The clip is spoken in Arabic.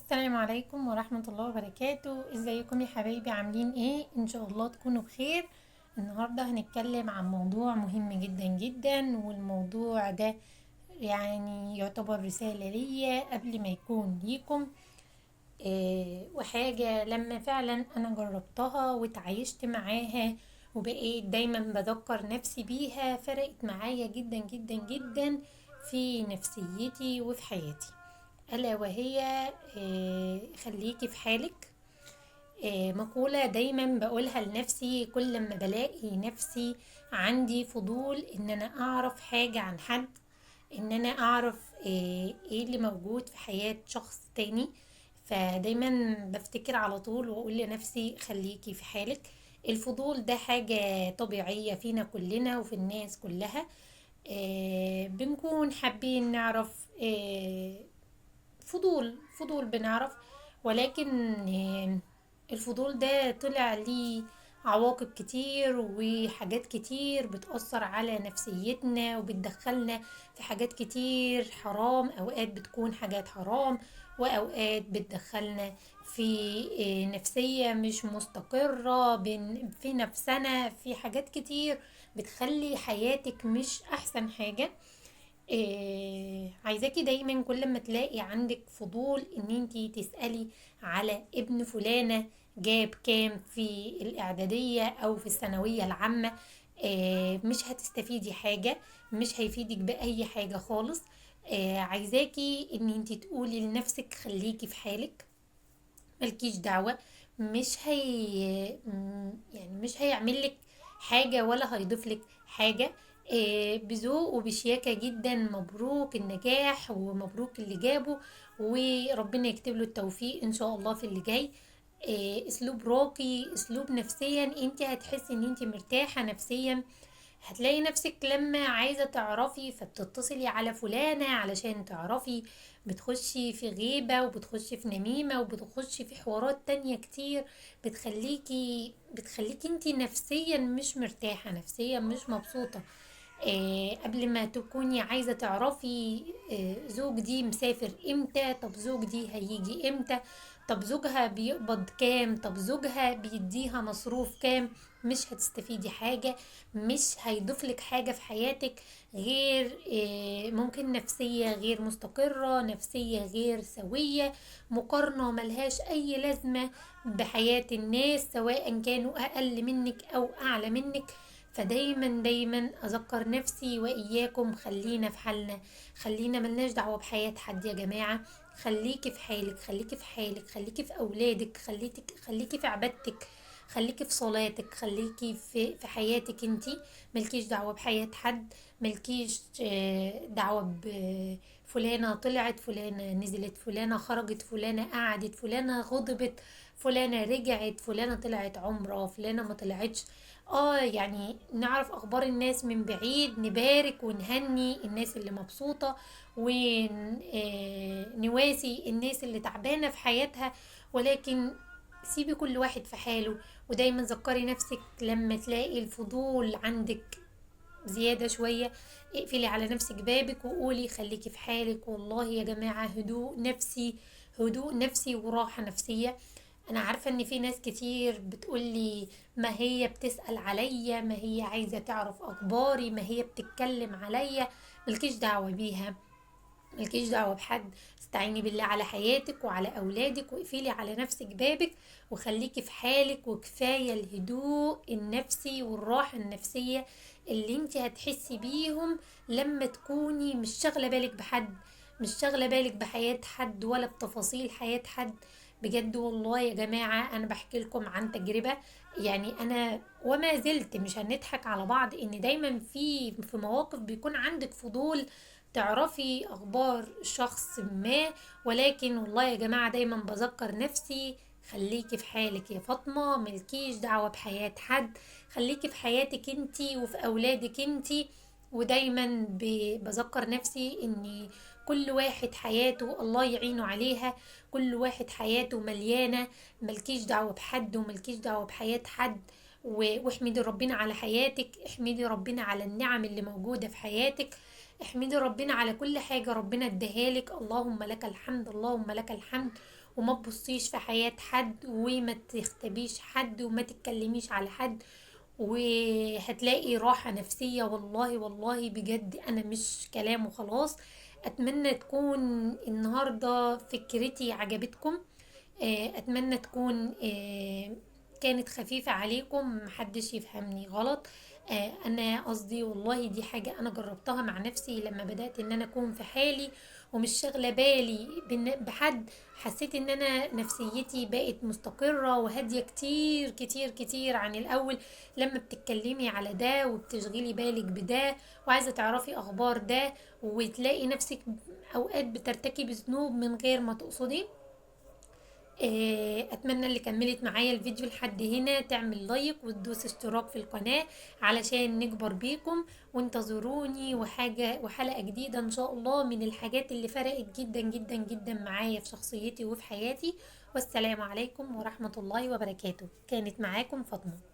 السلام عليكم ورحمة الله وبركاته. ازيكم يا حبايبي؟ عاملين ايه؟ ان شاء الله تكونوا بخير. النهاردة هنتكلم عن موضوع مهم جدا جدا، والموضوع ده يعني يعتبر رسالة ليا قبل ما يكون ليكم. وحاجة لما فعلا انا جربتها وتعايشت معاها وبقيت دايما بذكر نفسي بيها، فرقت معايا جدا جدا جدا في نفسيتي وفي حياتي. ألا وهي خليكي في حالك. مقولة دايما بقولها لنفسي كل ما بلاقي نفسي عندي فضول ان انا اعرف حاجة عن حد، ان انا اعرف ايه اللي موجود في حياة شخص تاني. فدايما بفتكر على طول واقول لنفسي خليكي في حالك. الفضول ده حاجة طبيعية فينا كلنا وفي الناس كلها. بنكون حابين نعرف، فضول بنعرف. ولكن الفضول ده طلع ليه عواقب كتير وحاجات كتير بتأثر على نفسيتنا وبتدخلنا في حاجات كتير حرام. أوقات بتكون حاجات حرام، وأوقات بتدخلنا في نفسية مش مستقرة في نفسنا، في حاجات كتير بتخلي حياتك مش أحسن حاجة. عايزاكي دايما كل ما تلاقي عندك فضول ان انتي تسألي على ابن فلانة جاب كام في الاعدادية او في الثانوية العامة. مش هتستفيدي حاجة، مش هيفيدك بأي حاجة خالص. عايزاكي ان انتي تقولي لنفسك خليكي في حالك، ملكيش دعوة. مش هي يعني مش هيعملك حاجة ولا هيضيفلك حاجة. بذوق وبشياكة جدا، مبروك النجاح ومبروك اللي جابه، وربنا يكتب له التوفيق ان شاء الله في اللي جاي. اسلوب راقي، اسلوب نفسيا انت هتحسي ان انت مرتاحة نفسيا. هتلاقي نفسك لما عايزة تعرفي فبتتصلي على فلانة علشان تعرفي، بتخشي في غيبة وبتخشي في نميمة وبتخشي في حوارات تانية كتير بتخليكي انتي نفسيا مش مرتاحة، نفسيا مش مبسوطة. قبل ما تكوني عايزة تعرفي زوج دي مسافر امتى، طب زوج دي هيجي امتى، طب زوجها بيقبض كام، طب زوجها بيديها مصروف كام. مش هتستفيدي حاجة، مش هيضيفلك حاجة في حياتك غير ممكن نفسية غير مستقرة، نفسية غير سوية، مقارنة ملهاش أي لازمة بحياة الناس سواء كانوا أقل منك أو أعلى منك. فدايما دايما أذكر نفسي وإياكم خلينا في حالنا، خلينا ملناش دعوة بحياة حد يا جماعة. خليكي في حالك، خليكي في حالك، خليكي في أولادك، خليكي في عبادتك، خليكي في صلاتك، خليكي في حياتك انتي. ملكيش دعوة بحياة حد، ملكيش دعوة فلانة طلعت، فلانة نزلت، فلانة خرجت، فلانة قعدت، فلانة غضبت، فلانة رجعت، فلانة طلعت عمرة، فلانة ما طلعتش. يعني نعرف اخبار الناس من بعيد، نبارك ونهني الناس اللي مبسوطة، ونواسي الناس اللي تعبانة في حياتها. ولكن سيبي كل واحد في حاله. ودايما ذكري نفسك لما تلاقي الفضول عندك زيادة شوية، اقفلي على نفسك بابك وقولي خليكي في حالك. والله يا جماعة هدوء نفسي، هدوء نفسي وراحة نفسية. انا عارفة ان في ناس كتير بتقولي ما هي بتسأل عليا، ما هي عايزة تعرف اخباري، ما هي بتتكلم عليا. ملكيش دعوة بيها، ملكيش دعوة بحد. استعيني بالله على حياتك وعلى أولادك، واقفلي على نفسك بابك وخليكي في حالك. وكفاية الهدوء النفسي والراحة النفسية اللي انت هتحسي بيهم لما تكوني مش شاغلة بالك بحد، مش شاغلة بالك بحياة حد ولا بتفاصيل حياة حد. بجد والله يا جماعة أنا بحكي لكم عن تجربة. يعني أنا وما زلت، مش هنضحك على بعض، إن دايما في مواقف بيكون عندك فضول تعرفي اخبار شخص ما. ولكن والله يا جماعة دايما بذكر نفسي خليكي في حالك يا فاطمة، ملكيش دعوة بحياة حد، خليكي في حياتك انتي وفي اولادك انتي. ودايما بذكر نفسي ان كل واحد حياته الله يعينه عليها، كل واحد حياته مليانة. ملكيش دعوة بحد وملكيش دعوة بحياة حد. واحمدي ربنا على حياتك، احمدي ربنا على النعم اللي موجودة في حياتك. احمدي ربنا على كل حاجة ربنا اداهالك، اللهم لك الحمد، اللهم لك الحمد. وما تبصيش في حياة حد، وما تختبيش حد، وما تتكلميش على حد، وهتلاقي راحة نفسية. والله والله بجد انا مش كلام وخلاص. اتمنى تكون النهاردة فكرتي عجبتكم. اتمنى تكون كانت خفيفة عليكم، محدش يفهمني غلط. انا قصدي والله دي حاجة انا جربتها مع نفسي لما بدأت ان انا اكون في حالي ومش شاغلة بالي بحد. حسيت ان انا نفسيتي بقت مستقرة وهادية كتير كتير كتير عن الاول. لما بتتكلمي على ده وبتشغلي بالك بده وعايزة تعرفي اخبار ده، وتلاقي نفسك اوقات بترتكبي ذنوب من غير ما تقصدي. اتمنى اللي كملت معايا الفيديو لحد هنا تعمل لايك وتدوس اشتراك في القناة علشان نكبر بيكم. وانتظروني وحلقة جديدة ان شاء الله من الحاجات اللي فرقت جدا جدا جدا معايا في شخصيتي وفي حياتي. والسلام عليكم ورحمة الله وبركاته. كانت معاكم فاطمة.